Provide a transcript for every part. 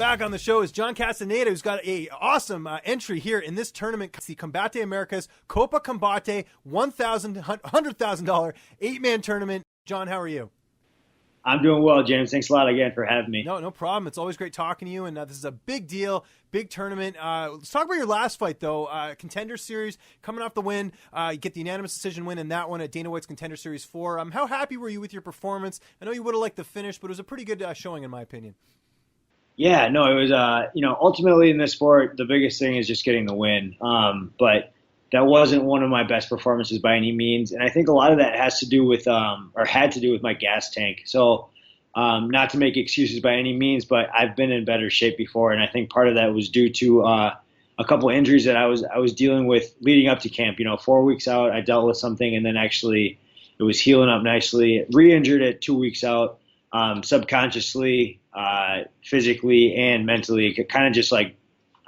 Back on the show is John Castaneda, who's got a awesome entry here in this tournament, the Combate Americas Copa Combate $100,000 8-man tournament. John, how are you? I'm doing well, James. Thanks a lot again for having me. No problem. It's always great talking to you, and this is a big deal, big tournament. Let's talk about your last fight, though. Contender Series, coming off the win. You get the unanimous decision win in that one at Dana White's Contender Series 4. How happy were you with your performance? I know you would have liked the finish, but it was a pretty good showing, in my opinion. Yeah, no, it was, ultimately in this sport, the biggest thing is just getting the win. But that wasn't one of my best performances by any means. And I think a lot of that has to do with, had to do with my gas tank. So, not to make excuses by any means, but I've been in better shape before. And I think part of that was due to, a couple of injuries that I was dealing with leading up to camp. 4 weeks out, I dealt with something, and then actually it was healing up nicely. Re-injured it 2 weeks out, subconsciously, physically and mentally. It kind of just like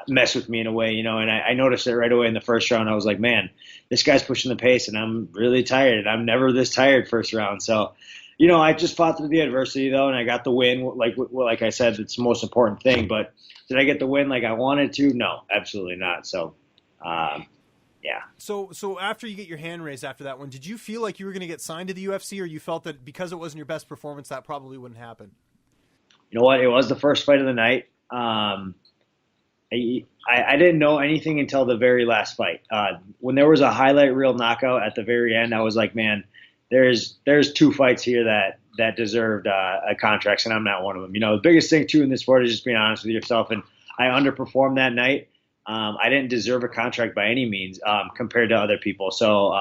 mess with me in a way, and I noticed it right away in the first round. I was like, man, this guy's pushing the pace and I'm really tired, and I'm never this tired first round. So, I just fought through the adversity though, and I got the win. Like I said, it's the most important thing, but did I get the win like I wanted to? No, absolutely not. So, yeah. So after you get your hand raised after that one, did you feel like you were going to get signed to the UFC, or you felt that because it wasn't your best performance, that probably wouldn't happen? You know what? It was the first fight of the night. I didn't know anything until the very last fight. When there was a highlight reel knockout at the very end, I was like, man, there's 2 fights here that deserved contracts, and I'm not one of them. The biggest thing too in this sport is just being honest with yourself, and I underperformed that night. I didn't deserve a contract by any means compared to other people. So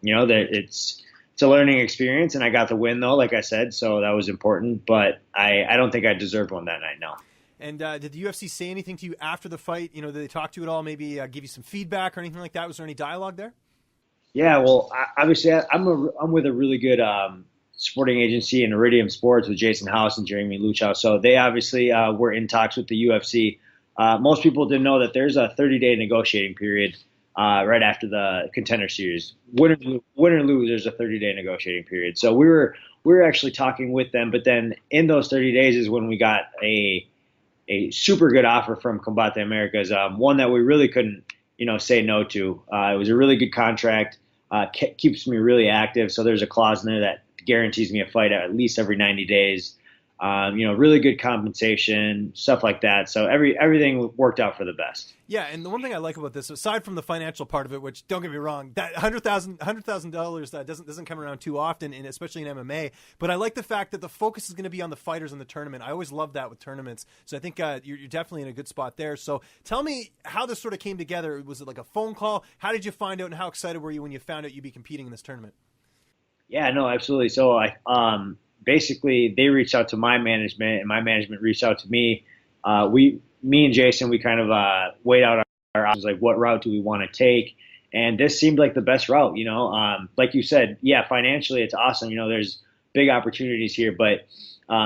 it's a learning experience, and I got the win though, like I said, so that was important. But I don't think I deserved one that night. No. And did the UFC say anything to you after the fight? Did they talk to you at all? Maybe give you some feedback or anything like that? Was there any dialogue there? Yeah, well, obviously I'm with a really good sporting agency in Iridium Sports with Jason House and Jeremy Luchow. So they obviously were in talks with the UFC. Most people didn't know that there's a 30-day negotiating period right after the Contender Series. Win or lose, there's a 30-day negotiating period. So we were actually talking with them, but then in those 30 days is when we got a super good offer from Combate Americas, one that we really couldn't, say no to. It was a really good contract, keeps me really active. So there's a clause in there that guarantees me a fight at least every 90 days. Really good compensation, stuff like that. So everything worked out for the best. Yeah, and the one thing I like about this, aside from the financial part of it, which don't get me wrong, that $100,000 doesn't come around too often, and especially in MMA. But I like the fact that the focus is going to be on the fighters in the tournament. I always love that with tournaments. So I think you're definitely in a good spot there. So tell me how this sort of came together. Was it like a phone call? How did you find out, and how excited were you when you found out you'd be competing in this tournament? Yeah, no, absolutely. So basically, they reached out to my management, and my management reached out to me. Me and Jason, we kind of weighed out our options, like what route do we want to take, and this seemed like the best route. Like you said, yeah, financially it's awesome. There's big opportunities here, but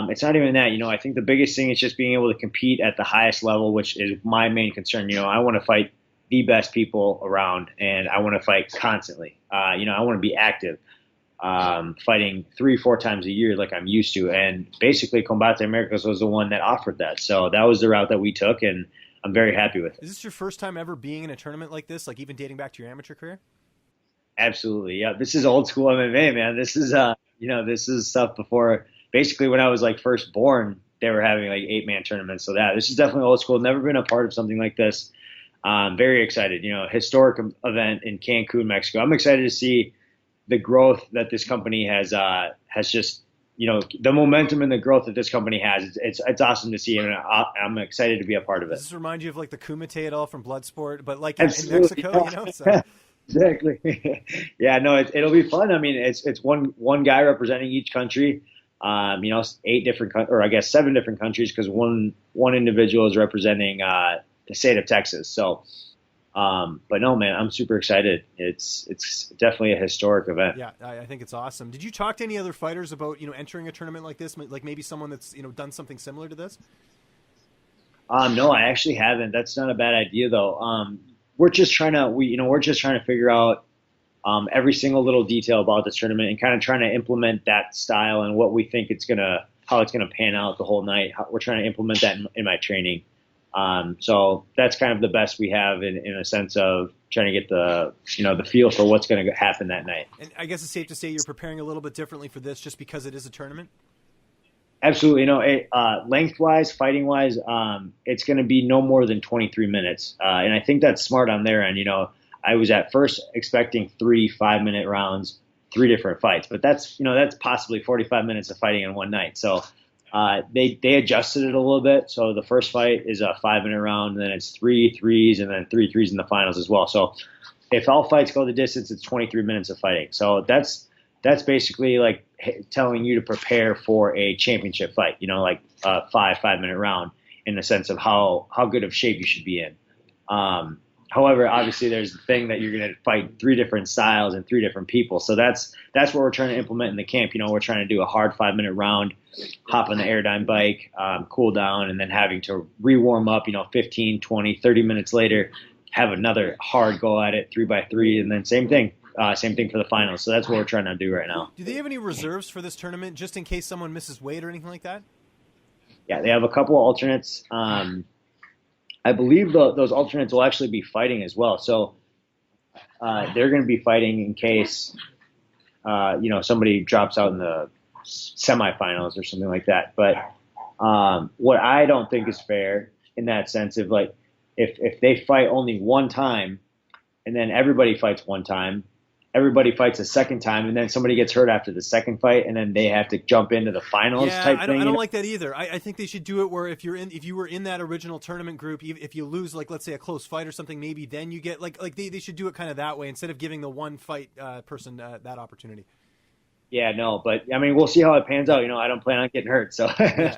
it's not even that. I think the biggest thing is just being able to compete at the highest level, which is my main concern. I want to fight the best people around, and I want to fight constantly. I want to be active. Fighting 3-4 times a year like I'm used to. And basically Combate Americas was the one that offered that. So that was the route that we took, and I'm very happy with it. Is this your first time ever being in a tournament like this, like even dating back to your amateur career? Absolutely. Yeah. This is old school MMA, man. This is, this is stuff before, basically when I was like first born, they were having like 8-man tournaments. So this is definitely old school. Never been a part of something like this. Very excited, historic event in Cancun, Mexico. I'm excited to see the growth that this company has just, the momentum and the growth that this company has. It's awesome to see, and I'm excited to be a part of it. Does this remind you of like the Kumite at all from Bloodsport, but like in Mexico, So. Exactly. Yeah, no, it'll be fun. I mean, it's one guy representing each country. 7 different countries, because one individual is representing the state of Texas. So. But no, man, I'm super excited. It's definitely a historic event. Yeah, I think it's awesome. Did you talk to any other fighters about, entering a tournament like this? Like maybe someone that's, done something similar to this? No, I actually haven't. That's not a bad idea though. We're just trying to figure out, every single little detail about this tournament, and kind of trying to implement that style and what we think it's going to how it's going to pan out the whole night. We're trying to implement that in my training. So that's kind of the best we have in a sense of trying to get the feel for what's going to happen that night. And I guess it's safe to say you're preparing a little bit differently for this just because it is a tournament? Absolutely. Lengthwise, fighting-wise, it's going to be no more than 23 minutes. And I think that's smart on their end. I was at first expecting 3 5-minute rounds, 3 different fights, but that's possibly 45 minutes of fighting in one night. So they adjusted it a little bit. So the first fight is a 5-minute round, and then it's 3 threes, and then 3 threes in the finals as well. So if all fights go the distance, it's 23 minutes of fighting. So that's basically like telling you to prepare for a championship fight, like a 5-minute round in the sense of how good of shape you should be in. However, obviously there's the thing that you're going to fight 3 different styles and 3 different people. So that's what we're trying to implement in the camp. We're trying to do a hard 5-minute round, hop on the Airdyne bike, cool down, and then having to re-warm up, 15, 20, 30 minutes later, have another hard go at it, 3x3, and then same thing for the finals. So that's what we're trying to do right now. Do they have any reserves for this tournament just in case someone misses weight or anything like that? Yeah, they have a couple of alternates. I believe those alternates will actually be fighting as well. So they're going to be fighting in case, somebody drops out in the semifinals or something like that. But what I don't think is fair in that sense of if they fight only one time and then everybody fights one time, everybody fights a second time, and then somebody gets hurt after the second fight, and then they have to jump into the finals type thing. I don't like that either. I think they should do it where if you were in that original tournament group, if you lose, let's say a close fight or something, maybe then you get they should do it kind of that way instead of giving the one fight person that opportunity. Yeah, no, but I mean, we'll see how it pans out. I don't plan on getting hurt. So, yeah.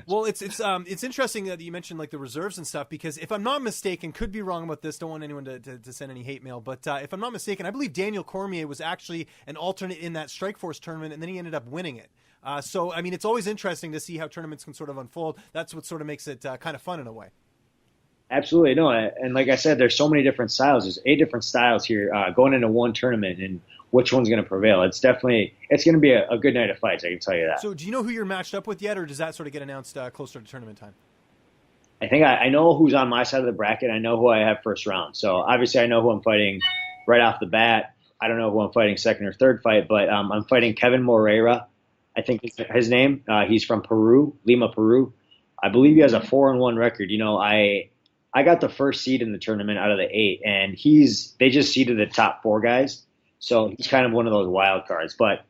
Well, it's interesting that you mentioned the reserves and stuff, because if I'm not mistaken, could be wrong about this. Don't want anyone to send any hate mail, but if I'm not mistaken, I believe Daniel Cormier was actually an alternate in that Strikeforce tournament, and then he ended up winning it. So, I mean, it's always interesting to see how tournaments can sort of unfold. That's what sort of makes it kind of fun in a way. Absolutely, no, and like I said, there's so many different styles. There's 8 different styles here going into one tournament, and which one's going to prevail? It's going to be a good night of fights. I can tell you that. So, do you know who you're matched up with yet, or does that sort of get announced closer to tournament time? I think I know who's on my side of the bracket. I know who I have first round. So obviously, I know who I'm fighting right off the bat. I don't know who I'm fighting second or third fight, but I'm fighting Kevin Moreira. I think is his name. He's from Peru, Lima, Peru. I believe he has a 4-1 record. I got the first seed in the tournament out of the 8, and they just seeded the top 4 guys. So he's kind of one of those wild cards. But,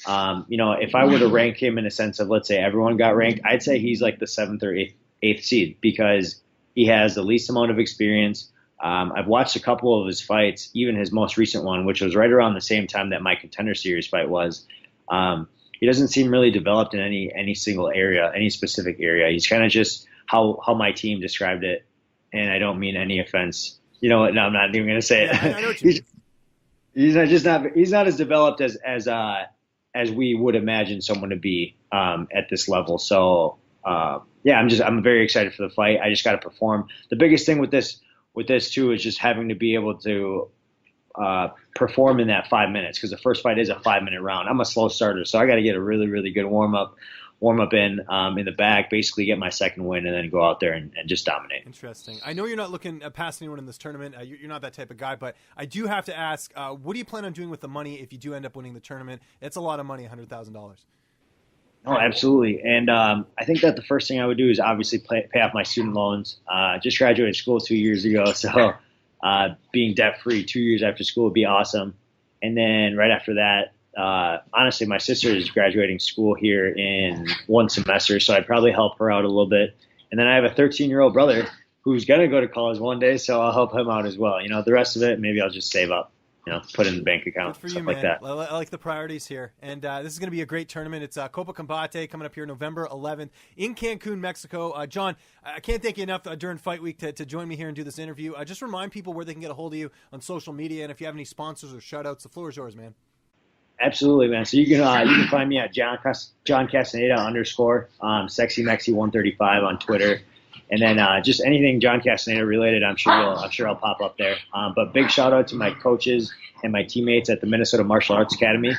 if I were to rank him in a sense of, let's say everyone got ranked, I'd say he's like the 7th or 8th seed because he has the least amount of experience. I've watched a couple of his fights, even his most recent one, which was right around the same time that my Contender Series fight was. He doesn't seem really developed in any single area, any specific area. He's kind of just how my team described it, and I don't mean any offense. You know what? No, I'm not even going to say it. Yeah, I know what you mean. He's not as developed as we would imagine someone to be at this level. So I'm very excited for the fight. I just got to perform. The biggest thing with this too is just having to be able to perform in that 5 minutes, because the first fight is a 5-minute round. I'm a slow starter, so I got to get a really, really good warm up in the back, basically get my second win, and then go out there and just dominate. Interesting. I know you're not looking past anyone in this tournament. You're not that type of guy, but I do have to ask, what do you plan on doing with the money if you do end up winning the tournament? It's a lot of money, $100,000. Oh, absolutely. And I think that the first thing I would do is obviously pay off my student loans. Just graduated school 2 years ago, so being debt-free 2 years after school would be awesome. And then right after that, honestly, my sister is graduating school here in one semester, so I'd probably help her out a little bit. And then I have a 13-year-old brother who's going to go to college one day, so I'll help him out as well. The rest of it, maybe I'll just save up, put in the bank account, stuff man. Like that. I like the priorities here. And this is going to be a great tournament. It's Copa Combate coming up here November 11th in Cancun, Mexico. John, I can't thank you enough during Fight Week to join me here and do this interview. Just remind people where they can get a hold of you on social media, and if you have any sponsors or shout-outs, the floor is yours, man. Absolutely, man. So you can find me at John Castaneda _ Sexy Mexi 135 on Twitter, and then just anything John Castaneda related, I'm sure I'll pop up there. But big shout out to my coaches and my teammates at the Minnesota Martial Arts Academy,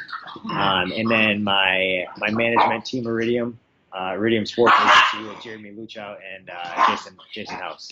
and then my management team Iridium, Iridium Sports Agency with Jeremy Luchow and Jason House.